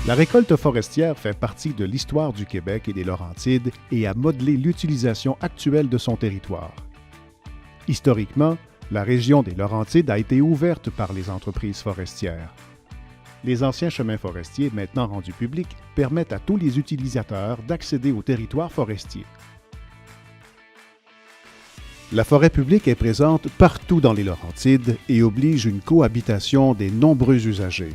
La récolte forestière fait partie de l'histoire du Québec et des Laurentides et a modelé l'utilisation actuelle de son territoire. Historiquement, la région des Laurentides a été ouverte par les entreprises forestières. Les anciens chemins forestiers, maintenant rendus publics, permettent à tous les utilisateurs d'accéder au territoire forestier. La forêt publique est présente partout dans les Laurentides et oblige une cohabitation des nombreux usagers.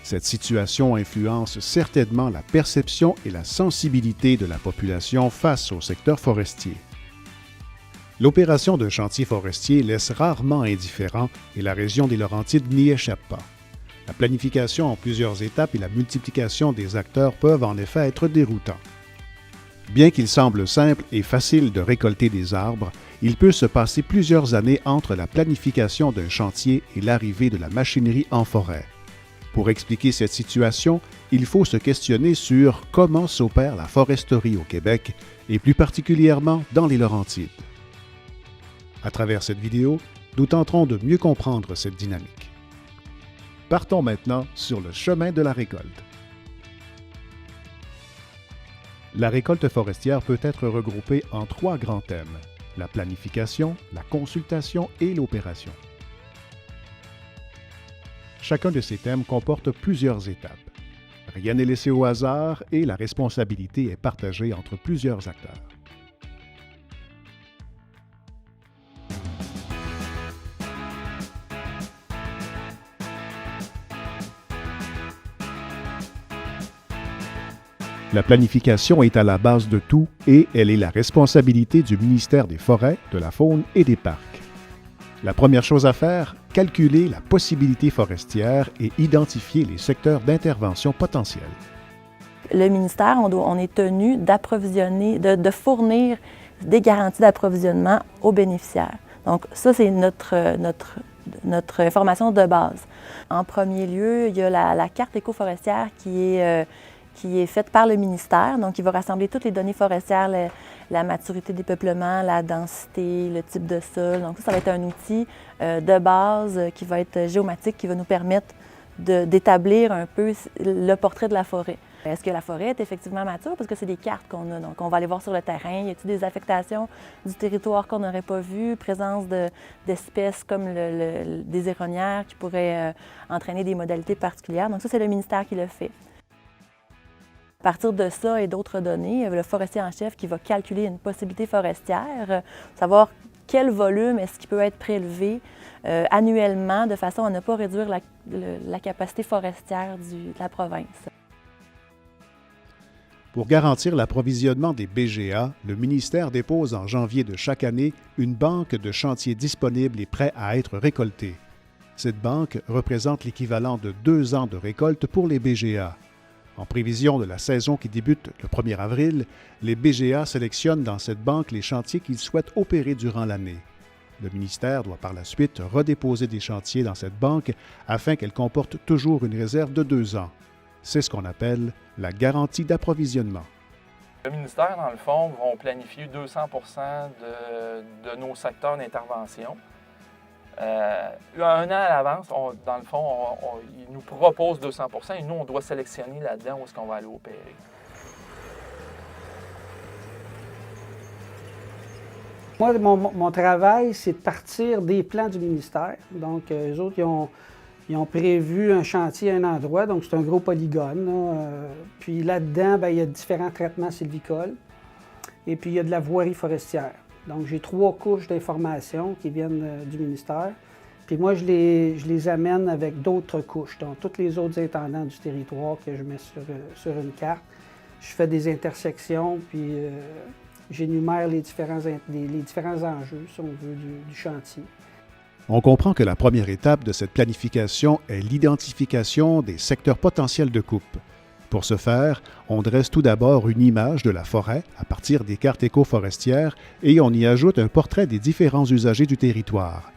Cette situation influence certainement la perception et la sensibilité de la population face au secteur forestier. L'opération d'un chantier forestier laisse rarement indifférent et la région des Laurentides n'y échappe pas. La planification en plusieurs étapes et la multiplication des acteurs peuvent en effet être déroutants. Bien qu'il semble simple et facile de récolter des arbres, il peut se passer plusieurs années entre la planification d'un chantier et l'arrivée de la machinerie en forêt. Pour expliquer cette situation, il faut se questionner sur comment s'opère la foresterie au Québec et plus particulièrement dans les Laurentides. À travers cette vidéo, nous tenterons de mieux comprendre cette dynamique. Partons maintenant sur le chemin de la récolte. La récolte forestière peut être regroupée en 3 grands thèmes: la planification, la consultation et l'opération. Chacun de ces thèmes comporte plusieurs étapes. Rien n'est laissé au hasard et la responsabilité est partagée entre plusieurs acteurs. La planification est à la base de tout et elle est la responsabilité du ministère des Forêts, de la Faune et des Parcs. La première chose à faire, calculer la possibilité forestière et identifier les secteurs d'intervention potentiels. Le ministère, on est tenu d'approvisionner, de fournir des garanties d'approvisionnement aux bénéficiaires. Donc ça, c'est notre information de base. En premier lieu, il y a la carte éco-forestière qui est faite par le ministère. Donc, il va rassembler toutes les données forestières, la maturité des peuplements, la densité, le type de sol. Donc, ça va être un outil de base qui va être géomatique, qui va nous permettre d'établir un peu le portrait de la forêt. Est-ce que la forêt est effectivement mature? Parce que c'est des cartes qu'on a. Donc, on va aller voir sur le terrain. Y a-t-il des affectations du territoire qu'on n'aurait pas vues? Présence d'espèces comme des éronnières qui pourraient entraîner des modalités particulières. Donc, ça, c'est le ministère qui le fait. À partir de ça et d'autres données, le forestier en chef qui va calculer une possibilité forestière, savoir quel volume est-ce qui peut être prélevé annuellement de façon à ne pas réduire la capacité forestière de la province. Pour garantir l'approvisionnement des BGA, le ministère dépose en janvier de chaque année une banque de chantiers disponibles et prêts à être récoltés. Cette banque représente l'équivalent de 2 ans de récolte pour les BGA. En prévision de la saison qui débute le 1er avril, les BGA sélectionnent dans cette banque les chantiers qu'ils souhaitent opérer durant l'année. Le ministère doit par la suite redéposer des chantiers dans cette banque afin qu'elle comporte toujours une réserve de 2 ans. C'est ce qu'on appelle la garantie d'approvisionnement. Le ministère, dans le fond, va planifier 200 de nos secteurs d'intervention. Un an à l'avance, dans le fond, il nous propose 200 et nous, on doit sélectionner là-dedans où est-ce qu'on va aller opérer. Moi, mon travail, c'est de partir des plans du ministère. Donc, eux autres, ils ont prévu un chantier à un endroit, donc c'est un gros polygone. Puis là-dedans, il y a différents traitements sylvicoles et puis il y a de la voirie forestière. Donc, j'ai 3 couches d'informations qui viennent du ministère. Puis moi, je les amène avec d'autres couches, donc tous les autres intendants du territoire que je mets sur une carte. Je fais des intersections, puis j'énumère les différents enjeux, si on veut, du chantier. On comprend que la première étape de cette planification est l'identification des secteurs potentiels de coupe. Pour ce faire, on dresse tout d'abord une image de la forêt à partir des cartes éco-forestières et on y ajoute un portrait des différents usagers du territoire.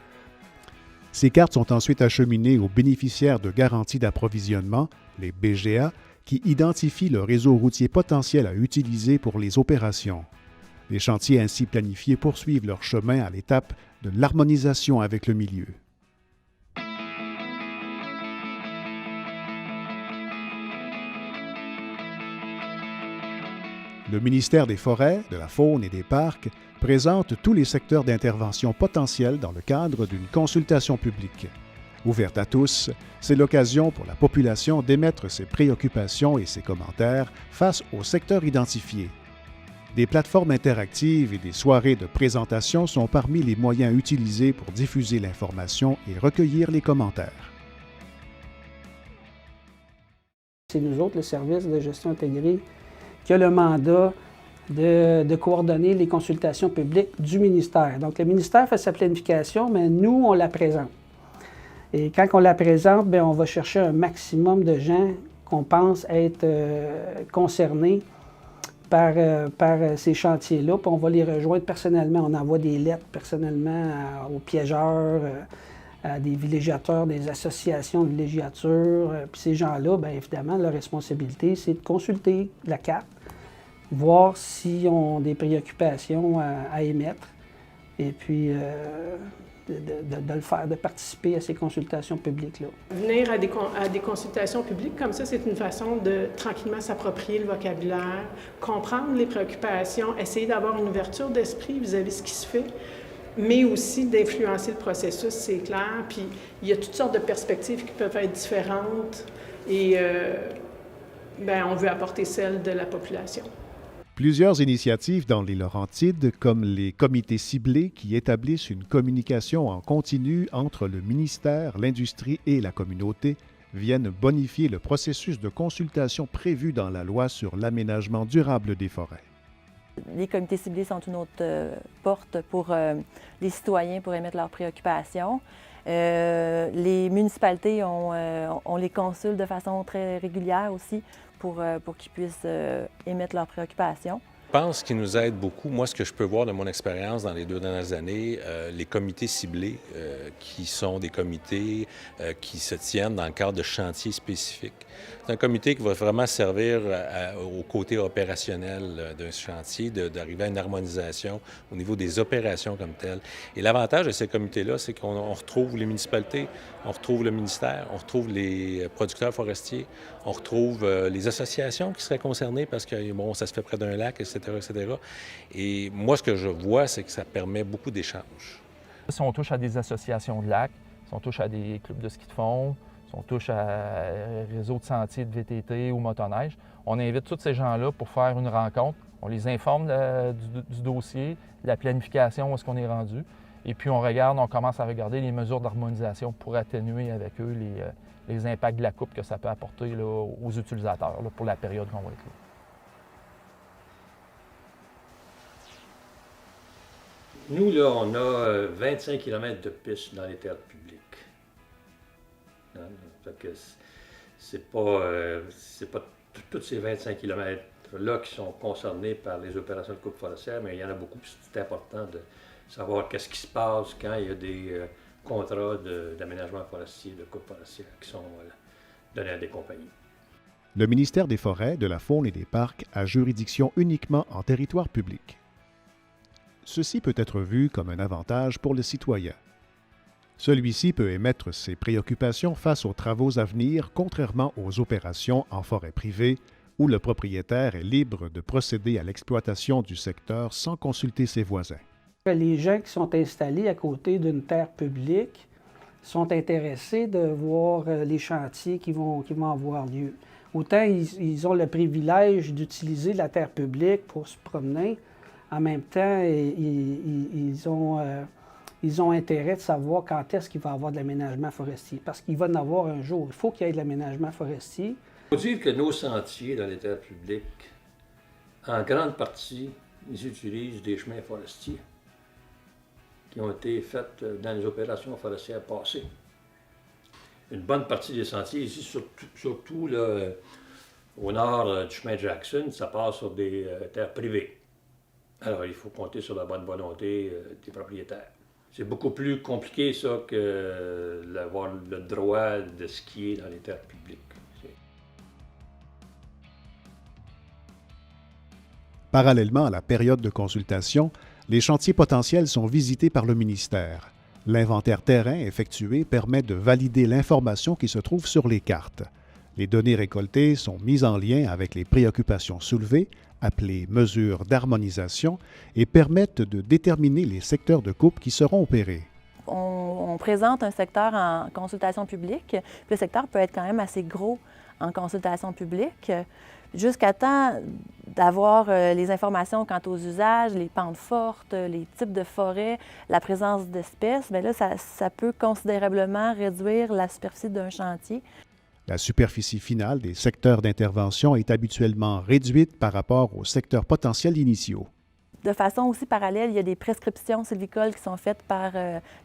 Ces cartes sont ensuite acheminées aux bénéficiaires de garanties d'approvisionnement, les BGA, qui identifient le réseau routier potentiel à utiliser pour les opérations. Les chantiers ainsi planifiés poursuivent leur chemin à l'étape de l'harmonisation avec le milieu. Le ministère des Forêts, de la Faune et des Parcs présente tous les secteurs d'intervention potentiels dans le cadre d'une consultation publique. Ouverte à tous, c'est l'occasion pour la population d'émettre ses préoccupations et ses commentaires face aux secteurs identifiés. Des plateformes interactives et des soirées de présentation sont parmi les moyens utilisés pour diffuser l'information et recueillir les commentaires. C'est nous autres, le service de gestion intégrée, qui a le mandat de coordonner les consultations publiques du ministère. Donc, le ministère fait sa planification, mais nous, on la présente. Et quand on la présente, bien, on va chercher un maximum de gens qu'on pense être concernés par ces chantiers-là, puis on va les rejoindre personnellement. On envoie des lettres personnellement aux piégeurs, à des villégiateurs, des associations de villégiature. Puis ces gens-là, bien évidemment, leur responsabilité, c'est de consulter la carte, voir s'ils ont des préoccupations à émettre, et puis de le faire, de participer à ces consultations publiques-là. Venir à des consultations publiques comme ça, c'est une façon de tranquillement s'approprier le vocabulaire, comprendre les préoccupations, essayer d'avoir une ouverture d'esprit vis-à-vis de ce qui se fait, mais aussi d'influencer le processus, c'est clair. Puis il y a toutes sortes de perspectives qui peuvent être différentes et on veut apporter celle de la population. Plusieurs initiatives dans les Laurentides, comme les comités ciblés qui établissent une communication en continu entre le ministère, l'industrie et la communauté, viennent bonifier le processus de consultation prévu dans la loi sur l'aménagement durable des forêts. Les comités ciblés sont une autre porte pour les citoyens pour émettre leurs préoccupations. Les municipalités, on les consulte de façon très régulière aussi pour qu'ils puissent émettre leurs préoccupations. Je pense qu'il nous aide beaucoup. Moi, ce que je peux voir de mon expérience dans les 2 dernières années, les comités ciblés, qui sont des comités qui se tiennent dans le cadre de chantiers spécifiques. C'est un comité qui va vraiment servir au côté opérationnel d'un chantier, d'arriver à une harmonisation au niveau des opérations comme telles. Et l'avantage de ces comités-là, c'est qu'on retrouve les municipalités, on retrouve le ministère, on retrouve les producteurs forestiers, on retrouve les associations qui seraient concernées parce que, bon, ça se fait près d'un lac, etc., etc. Et moi, ce que je vois, c'est que ça permet beaucoup d'échanges. Si on touche à des associations de lacs, si on touche à des clubs de ski de fond, si on touche à un réseau de sentiers de VTT ou motoneige, on invite tous ces gens-là pour faire une rencontre. On les informe du dossier, de la planification, où est-ce qu'on est rendu. Et puis on commence à regarder les mesures d'harmonisation pour atténuer avec eux les impacts de la coupe que ça peut apporter là, aux utilisateurs là, pour la période qu'on va être là. Nous, là, on a 25 km de pistes dans les terres publiques. Fait que c'est pas tous ces 25 km-là qui sont concernés par les opérations de coupe forestière, mais il y en a beaucoup, puis c'est important de savoir qu'est-ce qui se passe quand il y a des contrats d'aménagement forestier, de coupe forestière qui sont donnés à des compagnies. Le ministère des Forêts, de la Faune et des Parcs a juridiction uniquement en territoire public. Ceci peut être vu comme un avantage pour le citoyen. Celui-ci peut émettre ses préoccupations face aux travaux à venir, contrairement aux opérations en forêt privée, où le propriétaire est libre de procéder à l'exploitation du secteur sans consulter ses voisins. Les gens qui sont installés à côté d'une terre publique sont intéressés de voir les chantiers qui vont avoir lieu. Autant ils ont le privilège d'utiliser la terre publique pour se promener, en même temps, ils ont intérêt de savoir quand est-ce qu'il va y avoir de l'aménagement forestier. Parce qu'il va en avoir un jour. Il faut qu'il y ait de l'aménagement forestier. Il faut dire que nos sentiers dans les terres publiques, en grande partie, ils utilisent des chemins forestiers qui ont été faits dans les opérations forestières passées. Une bonne partie des sentiers, ici, surtout là, au nord du chemin Jackson, ça passe sur des terres privées. Alors, il faut compter sur la bonne volonté des propriétaires. C'est beaucoup plus compliqué, ça, que d'avoir le droit de skier dans les terres publiques. Parallèlement à la période de consultation, les chantiers potentiels sont visités par le ministère. L'inventaire terrain effectué permet de valider l'information qui se trouve sur les cartes. Les données récoltées sont mises en lien avec les préoccupations soulevées appelées mesures d'harmonisation, et permettent de déterminer les secteurs de coupe qui seront opérés. On présente un secteur en consultation publique. Le secteur peut être quand même assez gros en consultation publique, jusqu'à temps d'avoir les informations quant aux usages, les pentes fortes, les types de forêts, la présence d'espèces. Bien là, ça peut considérablement réduire la superficie d'un chantier. La superficie finale des secteurs d'intervention est habituellement réduite par rapport aux secteurs potentiels initiaux. De façon aussi parallèle, il y a des prescriptions sylvicoles qui sont faites par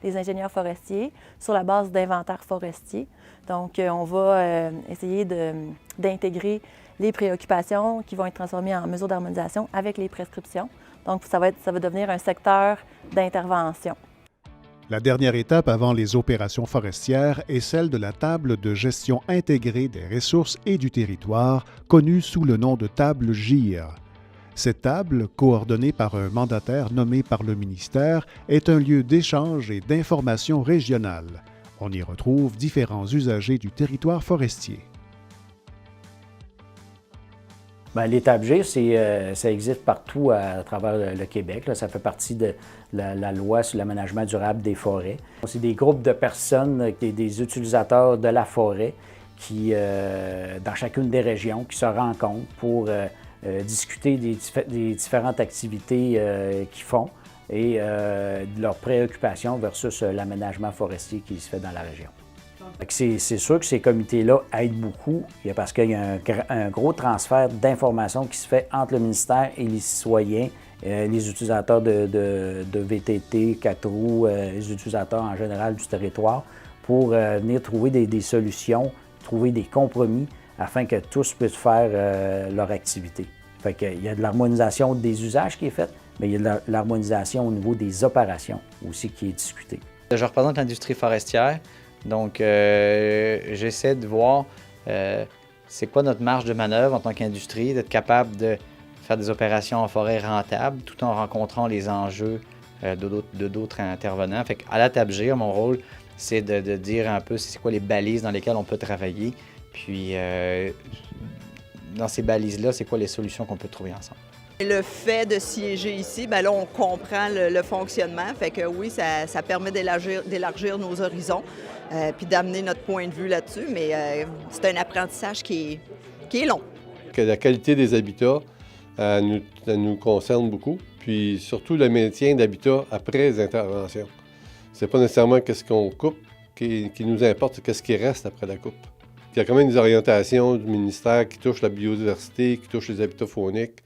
les ingénieurs forestiers sur la base d'inventaires forestiers. Donc, on va essayer d'intégrer les préoccupations qui vont être transformées en mesures d'harmonisation avec les prescriptions. Donc, ça va devenir un secteur d'intervention. La dernière étape avant les opérations forestières est celle de la table de gestion intégrée des ressources et du territoire, connue sous le nom de table GIR. Cette table, coordonnée par un mandataire nommé par le ministère, est un lieu d'échange et d'information régionale. On y retrouve différents usagers du territoire forestier. Bien, les tables GIR, ça existe partout à travers le Québec. Là. Ça fait partie de la loi sur l'aménagement durable des forêts. C'est des groupes de personnes, des utilisateurs de la forêt qui, dans chacune des régions, qui se rencontrent pour discuter des différentes activités qu'ils font et de leurs préoccupations versus l'aménagement forestier qui se fait dans la région. C'est sûr que ces comités-là aident beaucoup parce qu'il y a un gros transfert d'informations qui se fait entre le ministère et les citoyens, les utilisateurs de VTT, 4 roues, les utilisateurs en général du territoire pour venir trouver des solutions, trouver des compromis afin que tous puissent faire leur activité. Fait qu'il y a de l'harmonisation des usages qui est faite, mais il y a de l'harmonisation au niveau des opérations aussi qui est discutée. Je représente l'industrie forestière, donc j'essaie de voir c'est quoi notre marge de manœuvre en tant qu'industrie, d'être capable de faire des opérations en forêt rentables tout en rencontrant les enjeux de d'autres intervenants. Fait qu'à la table GIR, mon rôle, c'est de dire un peu c'est quoi les balises dans lesquelles on peut travailler, puis dans ces balises-là, c'est quoi les solutions qu'on peut trouver ensemble. Le fait de siéger ici, bien là, on comprend le fonctionnement. Fait que oui, ça permet d'élargir nos horizons puis d'amener notre point de vue là-dessus. Mais c'est un apprentissage qui est long. Que la qualité des habitats nous concerne beaucoup. Puis surtout le maintien d'habitats après les interventions. C'est pas nécessairement qu'est-ce qu'on coupe qui nous importe, c'est qu'est-ce qui reste après la coupe. Il y a quand même des orientations du ministère qui touchent la biodiversité, qui touchent les habitats fauniques.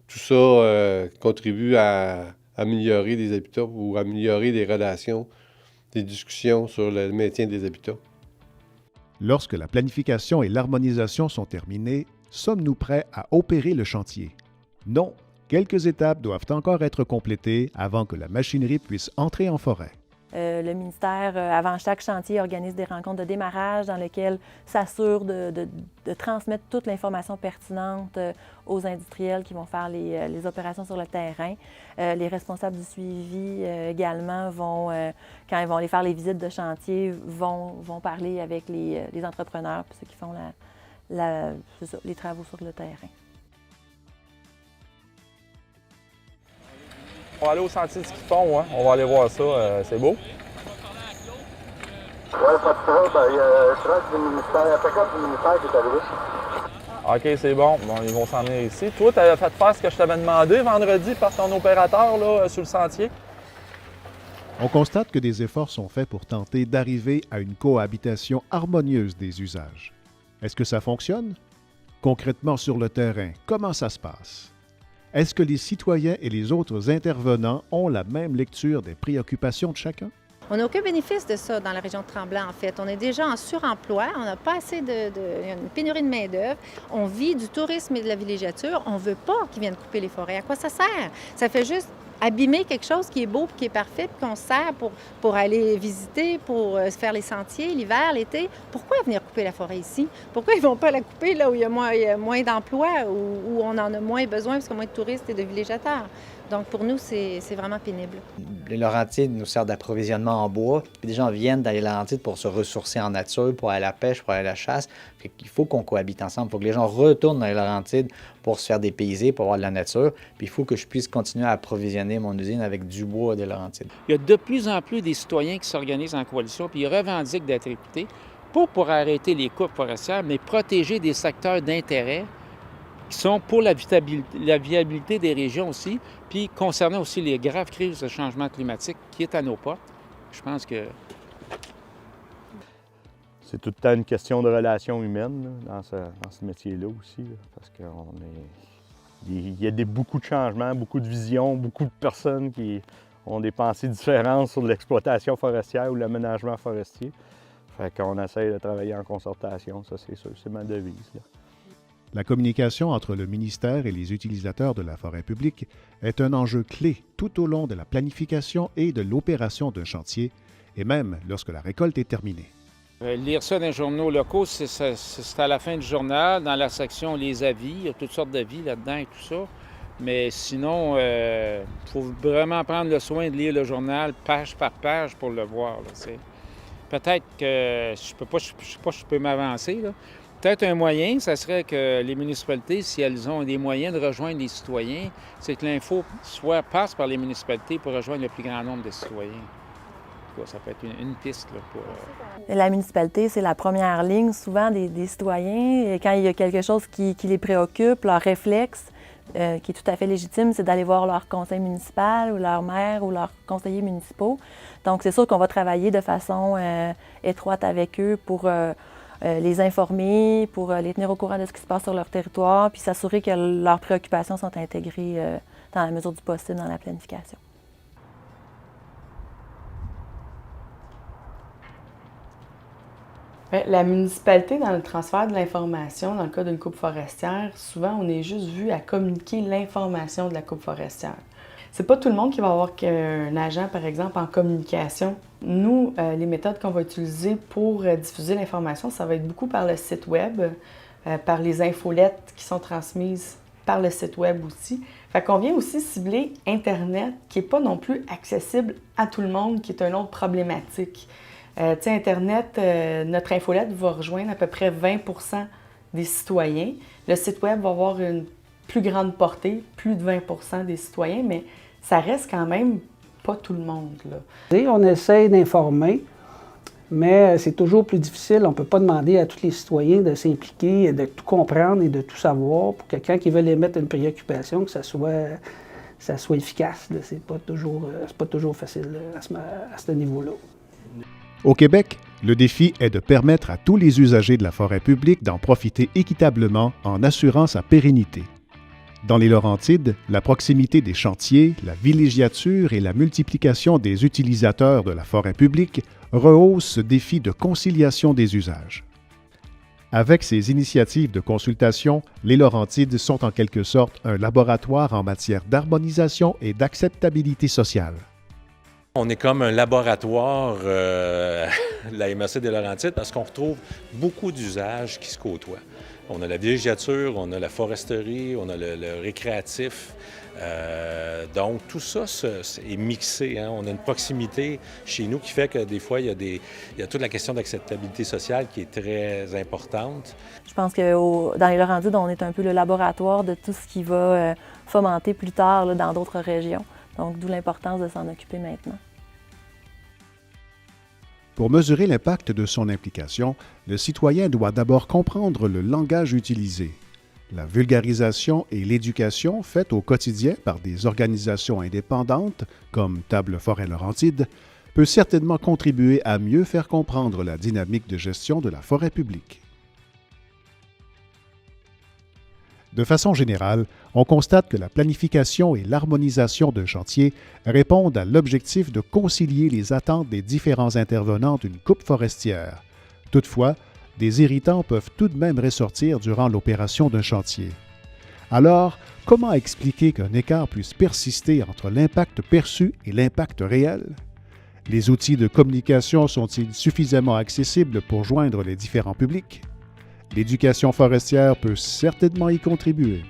Tout ça contribue à améliorer les habitats ou améliorer les relations, les discussions sur le maintien des habitats. Lorsque la planification et l'harmonisation sont terminées, sommes-nous prêts à opérer le chantier? Non, quelques étapes doivent encore être complétées avant que la machinerie puisse entrer en forêt. Le ministère, avant chaque chantier, organise des rencontres de démarrage dans lesquelles s'assure de transmettre toute l'information pertinente aux industriels qui vont faire les opérations sur le terrain. Les responsables du suivi également vont, quand ils vont aller faire les visites de chantier, vont parler avec les entrepreneurs puis ceux qui font les travaux sur le terrain. On va aller au sentier de ski de fond, hein? On va aller voir ça, c'est beau. Oui, pas de trouble. Il y a un truck du ministère, un pick-up du ministère qui est arrivé. OK, c'est bon. Bon, ils vont s'en venir ici. Toi, tu avais fait faire ce que je t'avais demandé vendredi par ton opérateur là, sur le sentier. On constate que des efforts sont faits pour tenter d'arriver à une cohabitation harmonieuse des usages. Est-ce que ça fonctionne? Concrètement sur le terrain, comment ça se passe? Est-ce que les citoyens et les autres intervenants ont la même lecture des préoccupations de chacun? On n'a aucun bénéfice de ça dans la région de Tremblant, en fait. On est déjà en suremploi, on n'a pas assez il y a une pénurie de main-d'œuvre. On vit du tourisme et de la villégiature. On ne veut pas qu'ils viennent couper les forêts. À quoi ça sert? Ça fait juste abîmer quelque chose qui est beau, qui est parfait, puis qu'on sert pour aller visiter, pour se faire les sentiers l'hiver, l'été. Pourquoi venir couper la forêt ici? Pourquoi ils ne vont pas la couper là où il y a moins d'emplois, où on en a moins besoin parce qu'il y a moins de touristes et de villégiateurs? Donc, pour nous, c'est vraiment pénible. Les Laurentides nous servent d'approvisionnement en bois. Puis les gens viennent dans les Laurentides pour se ressourcer en nature, pour aller à la pêche, pour aller à la chasse. Il faut qu'on cohabite ensemble. Il faut que les gens retournent dans les Laurentides pour se faire dépayser, pour avoir de la nature. Puis il faut que je puisse continuer à approvisionner mon usine avec du bois des Laurentides. Il y a de plus en plus des citoyens qui s'organisent en coalition, puis ils revendiquent d'être écoutés, pas pour arrêter les coupes forestières, mais protéger des secteurs d'intérêt qui sont pour la viabilité des régions aussi, puis concernant aussi les graves crises de changement climatique qui est à nos portes. Je pense que c'est tout le temps une question de relations humaines là, dans ce métier-là aussi, là, parce qu'il y a beaucoup de changements, beaucoup de visions, beaucoup de personnes qui ont des pensées différentes sur l'exploitation forestière ou l'aménagement forestier. Fait qu'on essaie de travailler en concertation, ça c'est sûr, c'est ma devise, là. La communication entre le ministère et les utilisateurs de la forêt publique est un enjeu clé tout au long de la planification et de l'opération d'un chantier, et même lorsque la récolte est terminée. Lire ça dans les journaux locaux, c'est à la fin du journal, dans la section Les avis, il y a toutes sortes d'avis là-dedans et tout ça. Mais sinon, il faut vraiment prendre le soin de lire le journal page par page pour le voir. Peut-être que, je sais pas si je peux m'avancer, là. Peut-être un moyen, ça serait que les municipalités, si elles ont des moyens de rejoindre les citoyens, c'est que l'info passe par les municipalités pour rejoindre le plus grand nombre de citoyens. En tout cas, ça peut être une piste là, pour... La municipalité, c'est la première ligne souvent des citoyens. Et quand il y a quelque chose qui les préoccupe, leur réflexe, qui est tout à fait légitime, c'est d'aller voir leur conseil municipal ou leur maire ou leurs conseillers municipaux. Donc, c'est sûr qu'on va travailler de façon étroite avec eux pour les informer, pour les tenir au courant de ce qui se passe sur leur territoire, puis s'assurer que leurs préoccupations sont intégrées dans la mesure du possible dans la planification. La municipalité, dans le transfert de l'information, dans le cas d'une coupe forestière, souvent, on est juste vu à communiquer l'information de la coupe forestière. C'est pas tout le monde qui va avoir un agent, par exemple, en communication. Nous, les méthodes qu'on va utiliser pour diffuser l'information, ça va être beaucoup par le site web, par les infolettes qui sont transmises par le site web aussi. Fait qu'on vient aussi cibler Internet, qui n'est pas non plus accessible à tout le monde, qui est une autre problématique. Internet, notre infolette va rejoindre à peu près 20% des citoyens. Le site web va avoir une plus grande portée, plus de 20% des citoyens, mais ça reste quand même pas tout le monde, là. On essaie d'informer, mais c'est toujours plus difficile. On ne peut pas demander à tous les citoyens de s'impliquer, de tout comprendre et de tout savoir pour que quand ils veulent émettre une préoccupation, que ça soit efficace. C'est pas toujours facile à ce niveau-là. Au Québec, le défi est de permettre à tous les usagers de la forêt publique d'en profiter équitablement en assurant sa pérennité. Dans les Laurentides, la proximité des chantiers, la villégiature et la multiplication des utilisateurs de la forêt publique rehaussent ce défi de conciliation des usages. Avec ces initiatives de consultation, les Laurentides sont en quelque sorte un laboratoire en matière d'harmonisation et d'acceptabilité sociale. On est comme un laboratoire, la MRC des Laurentides, parce qu'on retrouve beaucoup d'usages qui se côtoient. On a la villégiature, on a la foresterie, on a le récréatif. Donc, tout ça est mixé. Hein? On a une proximité chez nous qui fait que des fois, il y a toute la question d'acceptabilité sociale qui est très importante. Je pense que dans les Laurentides, on est un peu le laboratoire de tout ce qui va fomenter plus tard là, dans d'autres régions. Donc, d'où l'importance de s'en occuper maintenant. Pour mesurer l'impact de son implication, le citoyen doit d'abord comprendre le langage utilisé. La vulgarisation et l'éducation faites au quotidien par des organisations indépendantes, comme Table Forêt Laurentide, peut certainement contribuer à mieux faire comprendre la dynamique de gestion de la forêt publique. De façon générale, on constate que la planification et l'harmonisation d'un chantier répondent à l'objectif de concilier les attentes des différents intervenants d'une coupe forestière. Toutefois, des irritants peuvent tout de même ressortir durant l'opération d'un chantier. Alors, comment expliquer qu'un écart puisse persister entre l'impact perçu et l'impact réel? Les outils de communication sont-ils suffisamment accessibles pour joindre les différents publics? L'éducation forestière peut certainement y contribuer.